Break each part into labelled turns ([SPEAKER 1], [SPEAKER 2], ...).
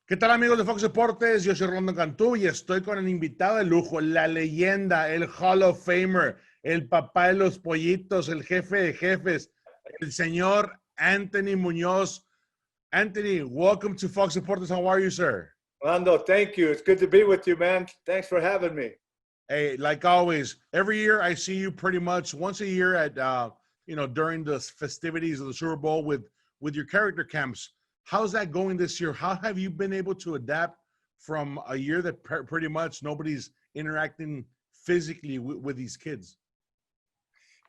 [SPEAKER 1] ¿Qué tal, amigos de Fox Deportes? Yo soy Rolando Cantú y estoy con el invitado de lujo, la leyenda, el Hall of Famer, el papá de los pollitos, el jefe de jefes, el señor Anthony Muñoz. Anthony, welcome to Fox Deportes. How are you, sir?
[SPEAKER 2] Rolando, thank you. It's good to be with you, man. Thanks for having me.
[SPEAKER 1] Hey, like always, every year I see you pretty much once a year at, during the festivities of the Super Bowl with your character camps. How's that going this year? How have you been able to adapt from a year that pretty much nobody's interacting physically with these kids?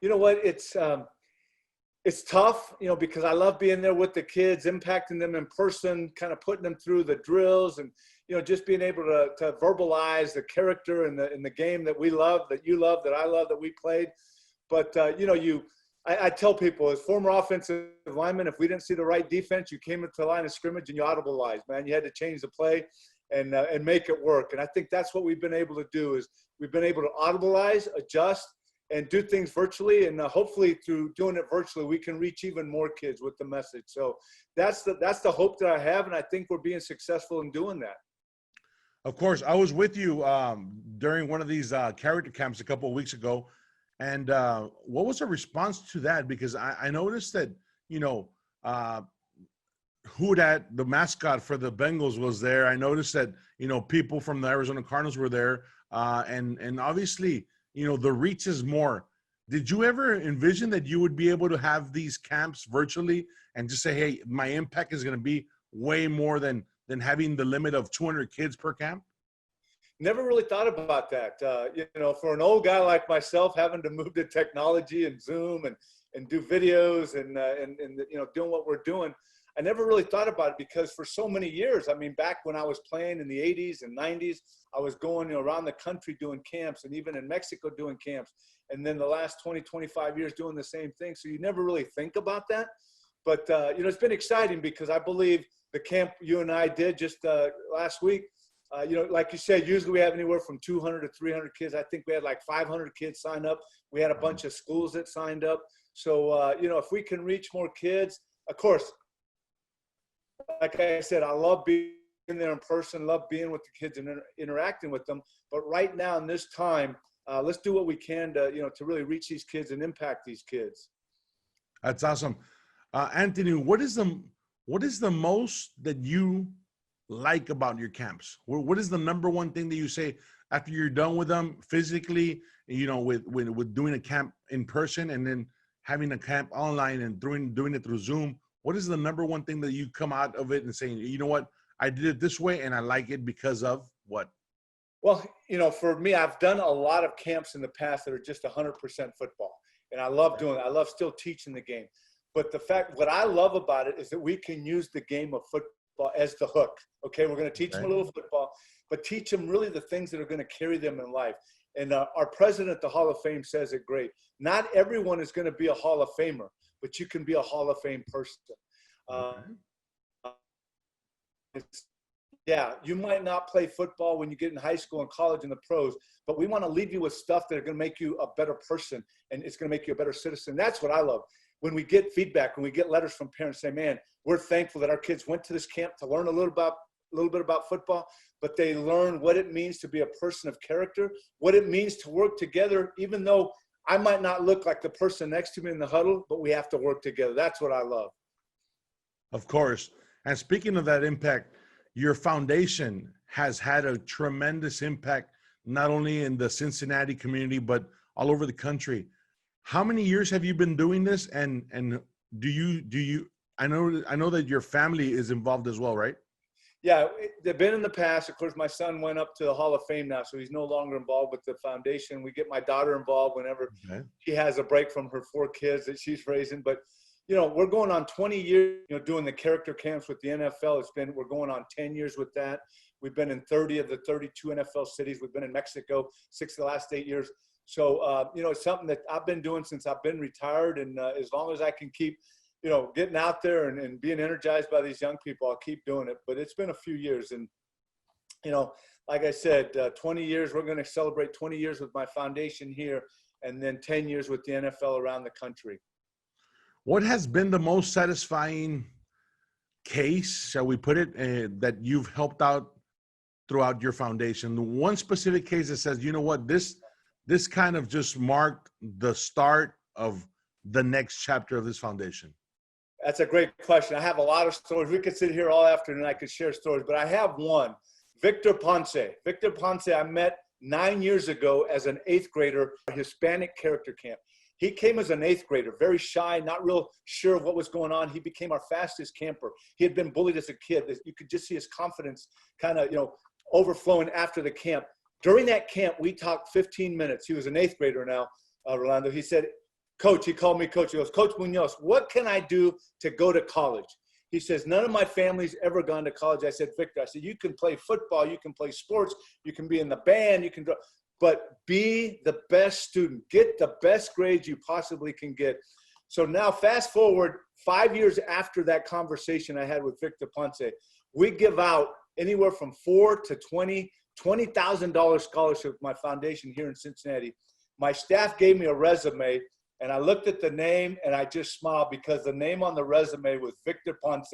[SPEAKER 2] You know what? It's tough, because I love being there with the kids, impacting them in person, kind of putting them through the drills and, just being able to verbalize the character in the game that we love, that you love, that I love, that we played. But, I tell people, as former offensive linemen, if we didn't see the right defense, you came into the line of scrimmage and you audibilized, man. You had to change the play and make it work. And I think that's what we've been able to do is we've been able to audibilize, adjust, and do things virtually. And hopefully through doing it virtually, we can reach even more kids with the message. So that's the hope that I have. And I think we're being successful in doing that.
[SPEAKER 1] Of course, I was with you during one of these character camps a couple of weeks ago. And what was the response to that? Because I noticed that, Houdat, the mascot for the Bengals, was there. I noticed that, people from the Arizona Cardinals were there. And obviously, the reach is more. Did you ever envision that you would be able to have these camps virtually and just say, hey, my impact is going to be way more than having the limit of 200 kids per camp?
[SPEAKER 2] Never really thought about that. For an old guy like myself, having to move to technology and Zoom and do videos and doing what we're doing, I never really thought about it because for so many years, I mean, back when I was playing in the 80s and 90s, I was going around the country doing camps and even in Mexico doing camps. And then the last 20, 25 years doing the same thing. So you never really think about that. But, it's been exciting because I believe the camp you and I did just last week, like you said, usually we have anywhere from 200 to 300 kids. I think we had like 500 kids sign up. We had a bunch of schools that signed up. So, if we can reach more kids, of course, like I said, I love being there in person, love being with the kids and interacting with them. But right now in this time, let's do what we can to really reach these kids and impact these kids.
[SPEAKER 1] That's awesome. Anthony, what is the most that you like about your camps? What is the number one thing that you say after you're done with them physically, with doing a camp in person and then having a camp online and doing it through Zoom? What is the number one thing that you come out of it and saying, you know what, I did it this way and I like it because of what?
[SPEAKER 2] Well, for me, I've done a lot of camps in the past that are just 100% football. And I love doing it. I love still teaching the game. But what I love about it is that we can use the game of football as the hook. Okay, we're going to teach them a little football, but teach them really the things that are going to carry them in life. And our president at the Hall of Fame says it great. Not everyone is going to be a Hall of Famer, but you can be a Hall of Fame person. You might not play football when you get in high school and college and the pros, but we want to leave you with stuff that are going to make you a better person, and it's going to make you a better citizen. That's what I love. When we get feedback, when we get letters from parents saying, man, we're thankful that our kids went to this camp to learn a little bit about football, but they learn what it means to be a person of character, what it means to work together, even though I might not look like the person next to me in the huddle, but we have to work together. That's what I love.
[SPEAKER 1] Of course. And speaking of that impact, your foundation has had a tremendous impact, not only in the Cincinnati community, but all over the country. How many years have you been doing this? And do you, I know that your family is involved as well, right?
[SPEAKER 2] Yeah, they've been in the past. Of course, my son went up to the Hall of Fame now, so he's no longer involved with the foundation. We get my daughter involved whenever she has a break from her 4 kids that she's raising. But, we're going on 20 years, doing the character camps with the NFL. We're going on 10 years with that. We've been in 30 of the 32 NFL cities. We've been in Mexico 6 of the last 8 years. So, it's something that I've been doing since I've been retired. And as long as I can keep, getting out there and being energized by these young people, I'll keep doing it. But it's been a few years. And, like I said, 20 years, we're going to celebrate 20 years with my foundation here and then 10 years with the NFL around the country.
[SPEAKER 1] What has been the most satisfying case, shall we put it, that you've helped out throughout your foundation? One specific case that says, you know what, this kind of just marked the start of the next chapter of this foundation.
[SPEAKER 2] That's a great question. I have a lot of stories. We could sit here all afternoon. I could share stories, but I have one. Victor Ponce. Victor Ponce, I met 9 years ago as an 8th grader, a Hispanic character camp. He came as an 8th grader, very shy, not real sure of what was going on. He became our fastest camper. He had been bullied as a kid. You could just see his confidence kind of, overflowing after the camp. During that camp, we talked 15 minutes. He was an 8th grader now, Rolando. He said, Coach, he called me Coach. He goes, Coach Muñoz, what can I do to go to college? He says, none of my family's ever gone to college. I said, Victor, I said, you can play football, you can play sports, you can be in the band, you can draw, but be the best student. Get the best grades you possibly can get. So now fast forward 5 years after that conversation I had with Victor Ponce, we give out anywhere from $4,000 to $20,000 scholarship with my foundation here in Cincinnati. My staff gave me a resume, and I looked at the name, and I just smiled because the name on the resume was Victor Ponce.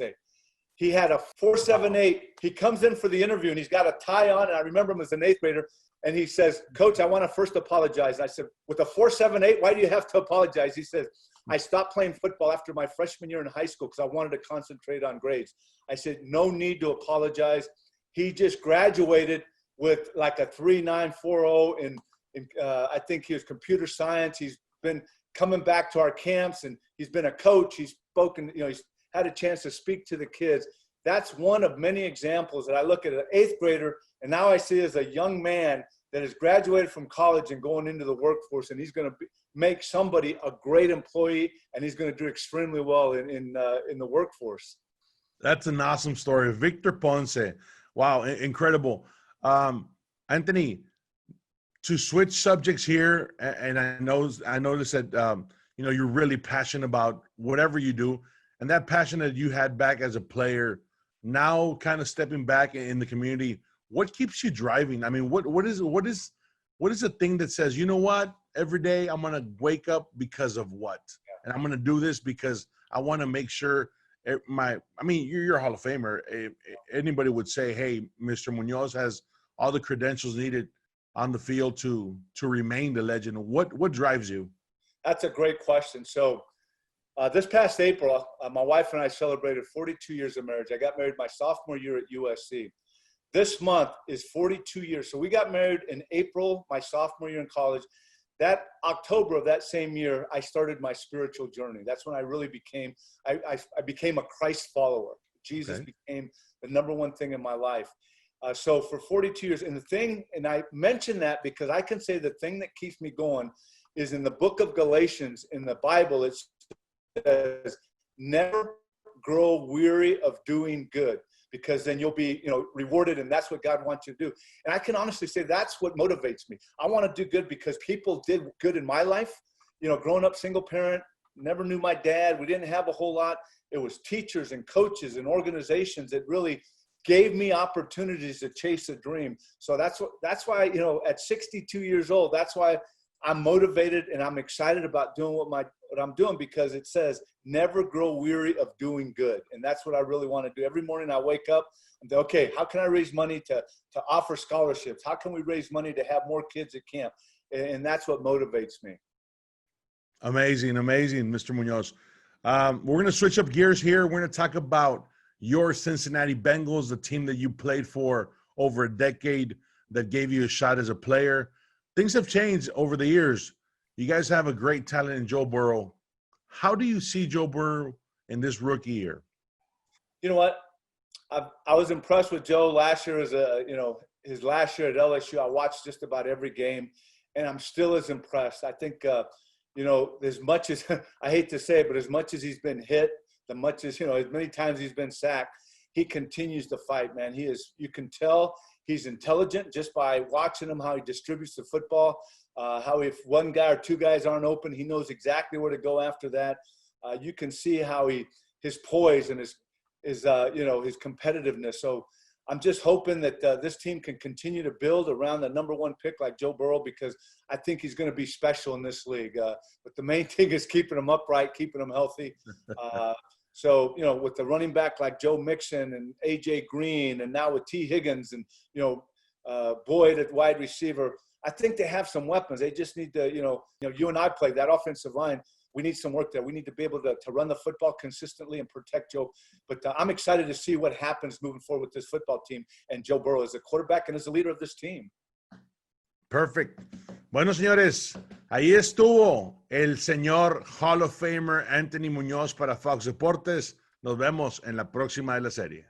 [SPEAKER 2] He had a 4.78. He comes in for the interview, and he's got a tie on, and I remember him as an 8th grader, and he says, Coach, I want to first apologize. And I said, with a 4.78, why do you have to apologize? He says, I stopped playing football after my freshman year in high school because I wanted to concentrate on grades. I said, no need to apologize. He just graduated with like a 3.940 in I think he was computer science. He's been coming back to our camps, and he's been a coach. He's spoken, he's had a chance to speak to the kids. That's one of many examples that I look at an 8th grader, and now I see as a young man that has graduated from college and going into the workforce, and he's going to make somebody a great employee, and he's going to do extremely well in the workforce.
[SPEAKER 1] That's an awesome story. Victor Ponce. Wow, incredible. Anthony, to switch subjects here, and I noticed that you're really passionate about whatever you do, and that passion that you had back as a player, now kind of stepping back in the community. What keeps you driving? I mean, what is the thing that says, you know what, every day I'm gonna wake up because of what, and I'm gonna do this because I want to make sure you're a Hall of Famer. Anybody would say, hey, Mr. Muñoz has all the credentials needed on the field to remain the legend. What drives you?
[SPEAKER 2] That's a great question. So this past April, my wife and I celebrated 42 years of marriage. I got married my sophomore year at USC. This month is 42 years. So we got married in April, my sophomore year in college. That October of that same year, I started my spiritual journey. That's when I really became a Christ follower. Jesus became the number one thing in my life. So for 42 years, and I mention that because I can say the thing that keeps me going is in the book of Galatians in the Bible, it says, never grow weary of doing good, because then you'll be, rewarded, and that's what God wants you to do. And I can honestly say that's what motivates me. I want to do good because people did good in my life. Growing up single parent, never knew my dad. We didn't have a whole lot. It was teachers and coaches and organizations that really gave me opportunities to chase a dream. So that's why, at 62 years old, that's why I'm motivated and I'm excited about doing what I'm doing, because it says never grow weary of doing good. And that's what I really want to do. Every morning I wake up and say, okay, how can I raise money to offer scholarships? How can we raise money to have more kids at camp? And that's what motivates me.
[SPEAKER 1] Amazing, Mr. Muñoz. We're going to switch up gears here. We're going to talk about your Cincinnati Bengals, the team that you played for over a decade that gave you a shot as a player. Things have changed over the years. You guys have a great talent in Joe Burrow. How do you see Joe Burrow in this rookie year?
[SPEAKER 2] You know what? I was impressed with Joe last year his last year at LSU. I watched just about every game, and I'm still as impressed. I think, as much as, I hate to say it, but as much as he's been hit, as many times he's been sacked, he continues to fight, man. You can tell he's intelligent just by watching him, how he distributes the football, how if one guy or two guys aren't open, he knows exactly where to go after that. You can see how his poise and his competitiveness. So I'm just hoping that this team can continue to build around the number one pick like Joe Burrow, because I think he's going to be special in this league. But the main thing is keeping him upright, keeping him healthy. So, you know, with the running back like Joe Mixon and AJ Green, and now with T Higgins and, you know, Boyd at wide receiver, I think they have some weapons. They just need to, you know, you and I play that offensive line. We need some work there. We need to be able to run the football consistently and protect Joe. But I'm excited to see what happens moving forward with this football team and Joe Burrow as a quarterback and as the leader of this team.
[SPEAKER 1] Perfect. Bueno, señores, ahí estuvo el señor Hall of Famer Anthony Muñoz para Fox Deportes. Nos vemos en la próxima de la serie.